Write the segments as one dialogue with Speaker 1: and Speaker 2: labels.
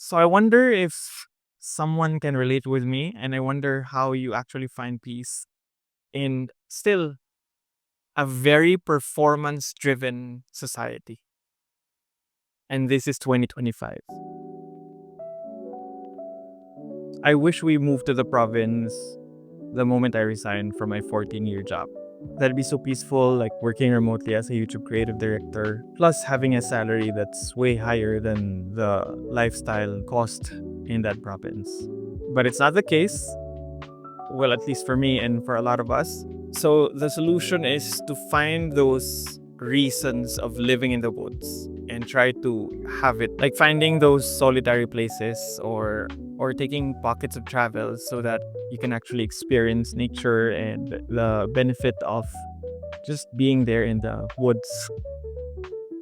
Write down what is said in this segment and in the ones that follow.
Speaker 1: So I wonder if someone can relate with me, and I wonder how you actually find peace in still a very performance driven society. And this is 2025. I wish we moved to the province the moment I resigned from my 14-year job. That'd be so peaceful, like working remotely as a YouTube creative director, plus having a salary that's way higher than the lifestyle cost in that province. But it's not the case, well, at least for me and for a lot of us. So the solution is to find those reasons of living in the woods and try to have it, like finding those solitary places or taking pockets of travel so that you can actually experience nature and the benefit of just being there in the woods.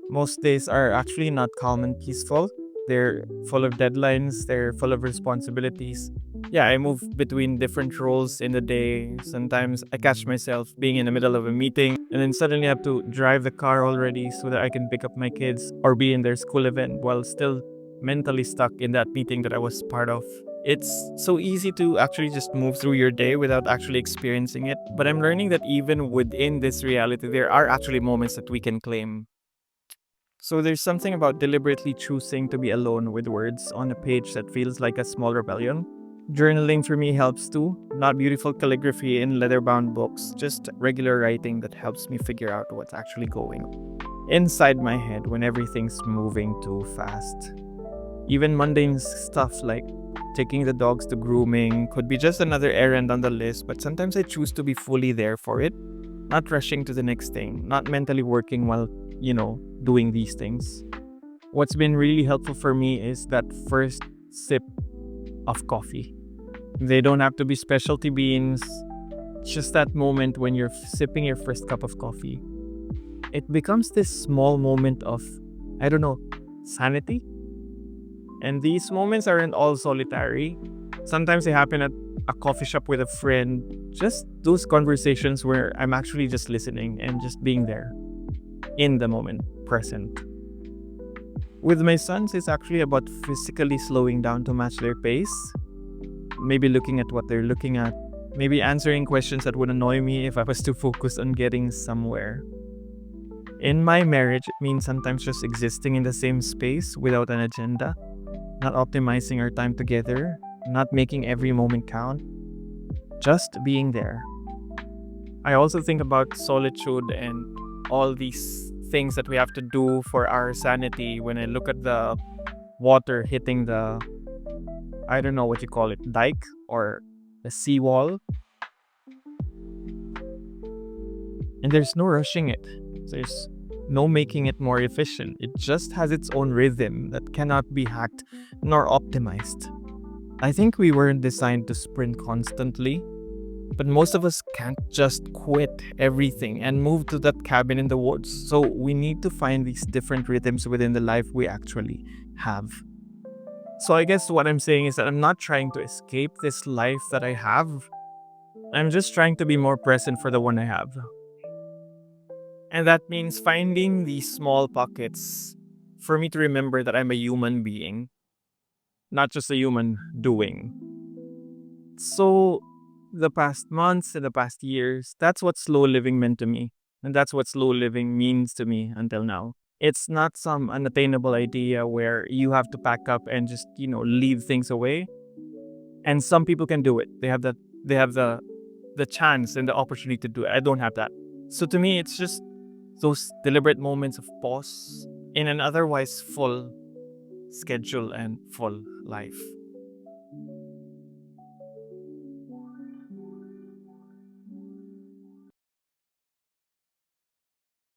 Speaker 1: Most days are actually not calm and peaceful. They're full of deadlines, they're full of responsibilities. Yeah, I move between different roles in the day. Sometimes I catch myself being in the middle of a meeting and then suddenly have to drive the car already so that I can pick up my kids or be in their school event while still mentally stuck in that meeting that I was part of. It's so easy to actually just move through your day without actually experiencing it. But I'm learning that even within this reality, there are actually moments that we can claim. So there's something about deliberately choosing to be alone with words on a page that feels like a small rebellion. Journaling for me helps too. Not beautiful calligraphy in leather-bound books, just regular writing that helps me figure out what's actually going on inside my head when everything's moving too fast. Even mundane stuff like taking the dogs to grooming could be just another errand on the list, but sometimes I choose to be fully there for it, not rushing to the next thing, not mentally working while, doing these things. What's been really helpful for me is that first sip of coffee. They don't have to be specialty beans, just that moment when you're sipping your first cup of coffee. It becomes this small moment of, I don't know, sanity. And these moments aren't all solitary. Sometimes they happen at a coffee shop with a friend. Just those conversations where I'm actually just listening and just being there in the moment, present. With my sons, it's actually about physically slowing down to match their pace. Maybe looking at what they're looking at. Maybe answering questions that would annoy me if I was too focused on getting somewhere. In my marriage, it means sometimes just existing in the same space without an agenda, not optimizing our time together, not making every moment count, just being there. I also think about solitude and all these things that we have to do for our sanity when I look at the water hitting the, I don't know what you call it, dike or the seawall. And there's no rushing it. There's no making it more efficient. It just has its own rhythm that cannot be hacked nor optimized. I think we weren't designed to sprint constantly, but most of us can't just quit everything and move to that cabin in the woods. So we need to find these different rhythms within the life we actually have. So I guess what I'm saying is that I'm not trying to escape this life that I have. I'm just trying to be more present for the one I have. And that means finding these small pockets for me to remember that I'm a human being, not just a human doing. So, the past months and the past years, that's what slow living meant to me. And that's what slow living means to me until now. It's not some unattainable idea where you have to pack up and just, leave things away. And some people can do it. They have the chance and the opportunity to do it. I don't have that. So to me, it's just those deliberate moments of pause in an otherwise full schedule and full life.